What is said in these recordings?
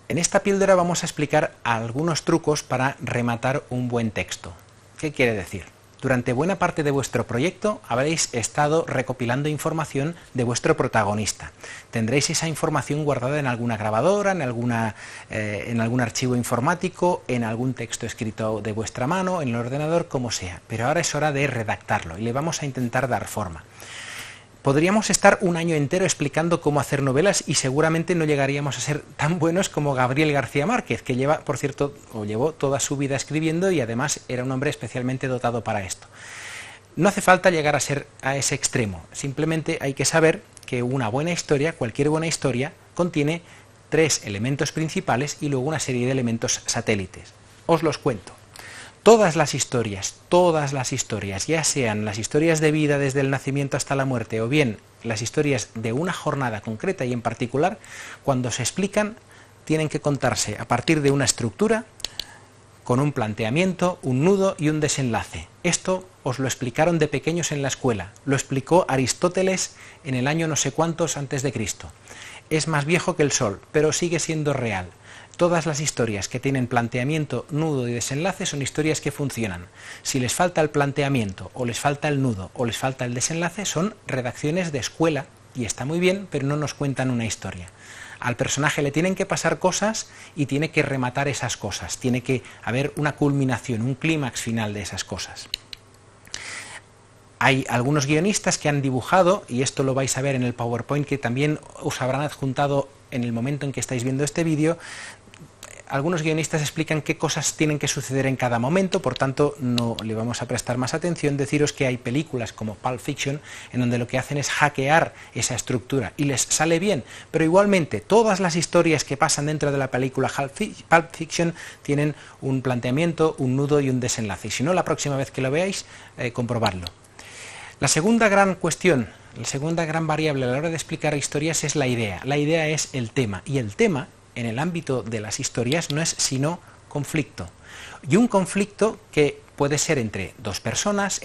En esta píldora vamos a explicar algunos trucos para rematar un buen texto. ¿Qué quiere decir? Durante buena parte de vuestro proyecto habréis estado recopilando información de vuestro protagonista. Tendréis esa información guardada en alguna grabadora, en algún archivo informático, en algún texto escrito de vuestra mano, en el ordenador, como sea. Pero ahora es hora de redactarlo y le vamos a intentar dar forma. Podríamos estar un año entero explicando cómo hacer novelas y seguramente no llegaríamos a ser tan buenos como Gabriel García Márquez, que llevó toda su vida escribiendo y además era un hombre especialmente dotado para esto. No hace falta llegar a ese extremo, simplemente hay que saber que una buena historia, cualquier buena historia, contiene 3 elementos principales y luego una serie de elementos satélites. Os los cuento. Todas las historias, ya sean las historias de vida desde el nacimiento hasta la muerte o bien las historias de una jornada concreta y en particular, cuando se explican tienen que contarse a partir de una estructura con un planteamiento, un nudo y un desenlace. Esto os lo explicaron de pequeños en la escuela, lo explicó Aristóteles en el año no sé cuántos antes de Cristo. Es más viejo que el sol, pero sigue siendo real. Todas las historias que tienen planteamiento, nudo y desenlace son historias que funcionan. Si les falta el planteamiento, o les falta el nudo, o les falta el desenlace, son redacciones de escuela, y está muy bien, pero no nos cuentan una historia. Al personaje le tienen que pasar cosas y tiene que rematar esas cosas, tiene que haber una culminación, un clímax final de esas cosas. Hay algunos guionistas que han dibujado, y esto lo vais a ver en el PowerPoint que también os habrán adjuntado en el momento en que estáis viendo este vídeo. Algunos guionistas explican qué cosas tienen que suceder en cada momento, por tanto no le vamos a prestar más atención. Deciros que hay películas como Pulp Fiction en donde lo que hacen es hackear esa estructura y les sale bien, pero igualmente todas las historias que pasan dentro de la película Pulp Fiction tienen un planteamiento, un nudo y un desenlace, y si no, la próxima vez que lo veáis, comprobadlo. La segunda gran cuestión, la segunda gran variable a la hora de explicar historias es la idea. La idea es el tema, y el tema en el ámbito de las historias no es sino conflicto. Y un conflicto que puede ser entre dos personas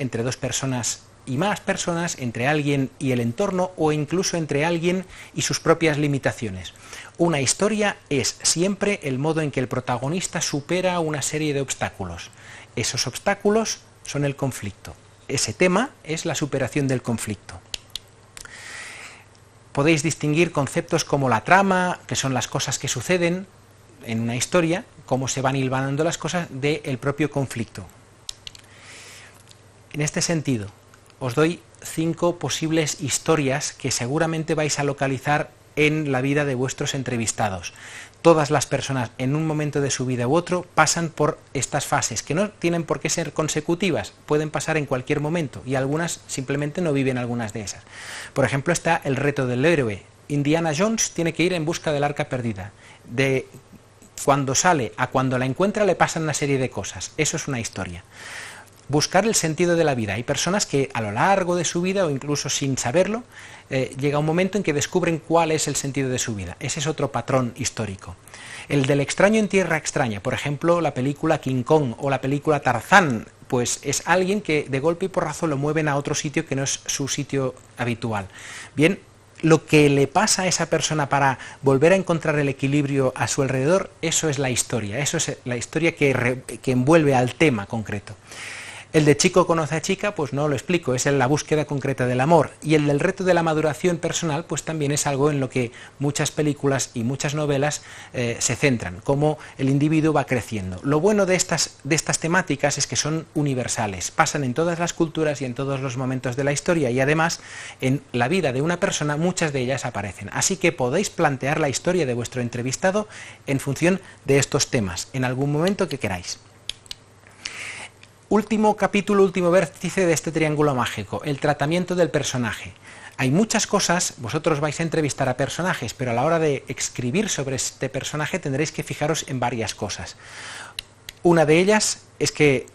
y más personas, entre alguien y el entorno o incluso entre alguien y sus propias limitaciones. Una historia es siempre el modo en que el protagonista supera una serie de obstáculos. Esos obstáculos son el conflicto. Ese tema es la superación del conflicto. Podéis distinguir conceptos como la trama, que son las cosas que suceden en una historia, cómo se van hilvanando las cosas, del propio conflicto. En este sentido, os doy 5 posibles historias que seguramente vais a localizar en la vida de vuestros entrevistados. Todas las personas en un momento de su vida u otro pasan por estas fases, que no tienen por qué ser consecutivas, pueden pasar en cualquier momento y algunas simplemente no viven algunas de esas. Por ejemplo, está el reto del héroe. Indiana Jones tiene que ir en busca del arca perdida. De cuando sale a cuando la encuentra le pasan una serie de cosas. Eso es una historia. Buscar el sentido de la vida. Hay personas que a lo largo de su vida o incluso sin saberlo, llega un momento en que descubren cuál es el sentido de su vida. Ese es otro patrón histórico. El del extraño en tierra extraña, por ejemplo, la película King Kong o la película Tarzán, pues es alguien que de golpe y porrazo lo mueven a otro sitio que no es su sitio habitual. Bien, lo que le pasa a esa persona para volver a encontrar el equilibrio a su alrededor, eso es la historia, eso es la historia que envuelve al tema concreto. El de chico conoce a chica, pues no lo explico, es en la búsqueda concreta del amor. Y el del reto de la maduración personal, pues también es algo en lo que muchas películas y muchas novelas se centran, cómo el individuo va creciendo. Lo bueno de estas temáticas es que son universales, pasan en todas las culturas y en todos los momentos de la historia, y además en la vida de una persona muchas de ellas aparecen. Así que podéis plantear la historia de vuestro entrevistado en función de estos temas, en algún momento que queráis. Último capítulo, último vértice de este triángulo mágico, el tratamiento del personaje. Hay muchas cosas, vosotros vais a entrevistar a personajes, pero a la hora de escribir sobre este personaje tendréis que fijaros en varias cosas. Una de ellas es que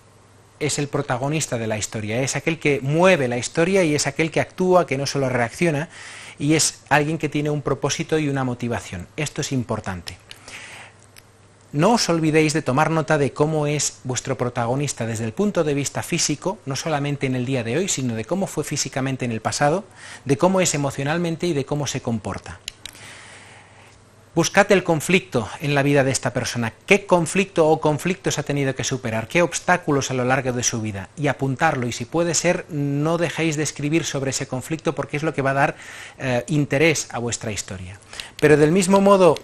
es el protagonista de la historia, es aquel que mueve la historia y es aquel que actúa, que no solo reacciona, y es alguien que tiene un propósito y una motivación. Esto es importante. No os olvidéis de tomar nota de cómo es vuestro protagonista desde el punto de vista físico, no solamente en el día de hoy, sino de cómo fue físicamente en el pasado, de cómo es emocionalmente y de cómo se comporta. Buscad el conflicto en la vida de esta persona. ¿Qué conflicto o conflictos ha tenido que superar? ¿Qué obstáculos a lo largo de su vida? Y apuntarlo. Y si puede ser, no dejéis de escribir sobre ese conflicto porque es lo que va a dar interés a vuestra historia. Pero del mismo modo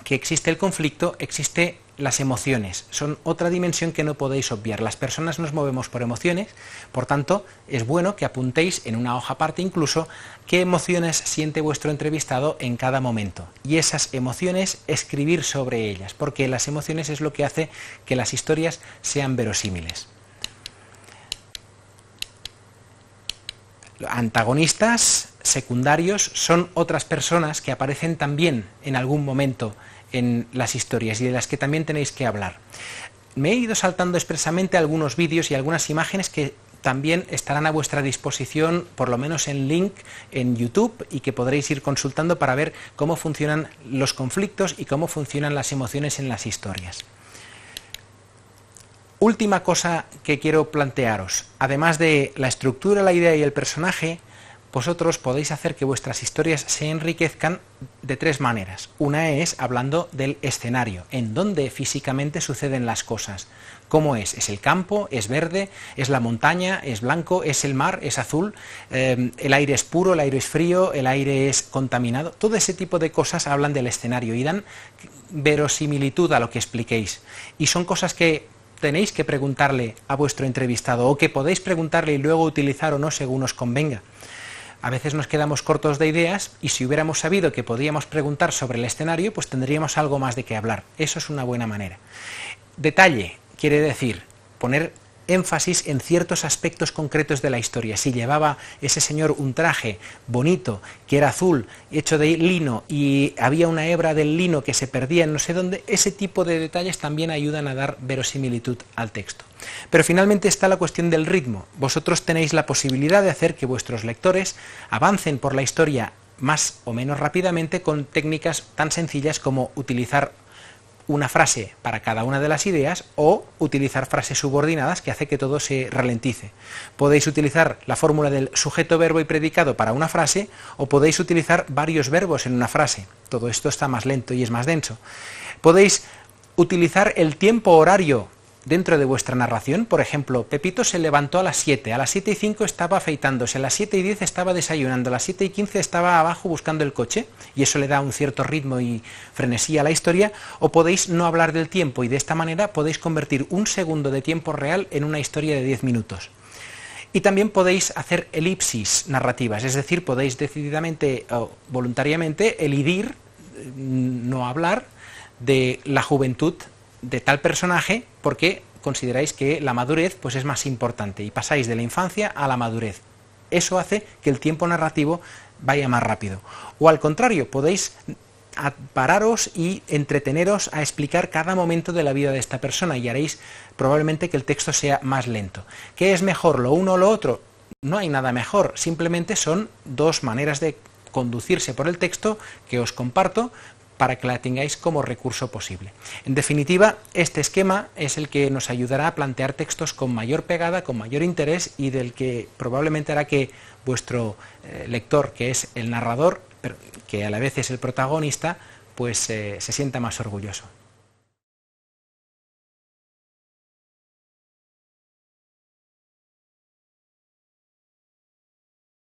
que existe el conflicto, existe las emociones. Son otra dimensión que no podéis obviar. Las personas nos movemos por emociones, por tanto, es bueno que apuntéis en una hoja aparte incluso qué emociones siente vuestro entrevistado en cada momento. Y esas emociones, escribir sobre ellas, porque las emociones es lo que hace que las historias sean verosímiles. Antagonistas secundarios son otras personas que aparecen también en algún momento en las historias y de las que también tenéis que hablar. Me he ido saltando expresamente algunos vídeos y algunas imágenes que también estarán a vuestra disposición, por lo menos en link en YouTube, y que podréis ir consultando para ver cómo funcionan los conflictos y cómo funcionan las emociones en las historias. Última cosa que quiero plantearos, además de la estructura, la idea y el personaje, vosotros podéis hacer que vuestras historias se enriquezcan de tres maneras. Una es hablando del escenario, en donde físicamente suceden las cosas. ¿Cómo es? ¿Es el campo? ¿Es verde? ¿Es la montaña? ¿Es blanco? ¿Es el mar? ¿Es azul? ¿El aire es puro? ¿El aire es frío? ¿El aire es contaminado? Todo ese tipo de cosas hablan del escenario y dan verosimilitud a lo que expliquéis. Y son cosas que tenéis que preguntarle a vuestro entrevistado o que podéis preguntarle y luego utilizar o no según os convenga. A veces nos quedamos cortos de ideas y si hubiéramos sabido que podíamos preguntar sobre el escenario, pues tendríamos algo más de qué hablar. Eso es una buena manera. Detalle quiere decir poner énfasis en ciertos aspectos concretos de la historia. Si llevaba ese señor un traje bonito, que era azul, hecho de lino, y había una hebra del lino que se perdía en no sé dónde, ese tipo de detalles también ayudan a dar verosimilitud al texto. Pero finalmente está la cuestión del ritmo. Vosotros tenéis la posibilidad de hacer que vuestros lectores avancen por la historia más o menos rápidamente con técnicas tan sencillas como utilizar una frase para cada una de las ideas o utilizar frases subordinadas que hace que todo se ralentice. Podéis utilizar la fórmula del sujeto, verbo y predicado para una frase o podéis utilizar varios verbos en una frase. Todo esto está más lento y es más denso. Podéis utilizar el tiempo horario dentro de vuestra narración. Por ejemplo, Pepito se levantó a las 7, a las 7:05 estaba afeitándose, a las 7:10 estaba desayunando, a las 7:15 estaba abajo buscando el coche, y eso le da un cierto ritmo y frenesí a la historia. O podéis no hablar del tiempo y de esta manera podéis convertir un segundo de tiempo real en una historia de 10 minutos. Y también podéis hacer elipsis narrativas, es decir, podéis decididamente o voluntariamente elidir, no hablar de la juventud de tal personaje porque consideráis que la madurez pues es más importante y pasáis de la infancia a la madurez. Eso hace que el tiempo narrativo vaya más rápido. O al contrario, podéis pararos y entreteneros a explicar cada momento de la vida de esta persona y haréis probablemente que el texto sea más lento. ¿Qué es mejor, lo uno o lo otro? No hay nada mejor, simplemente son dos maneras de conducirse por el texto que os comparto para que la tengáis como recurso posible. En definitiva, este esquema es el que nos ayudará a plantear textos con mayor pegada, con mayor interés y del que probablemente hará que vuestro lector, que es el narrador, pero que a la vez es el protagonista, pues se sienta más orgulloso.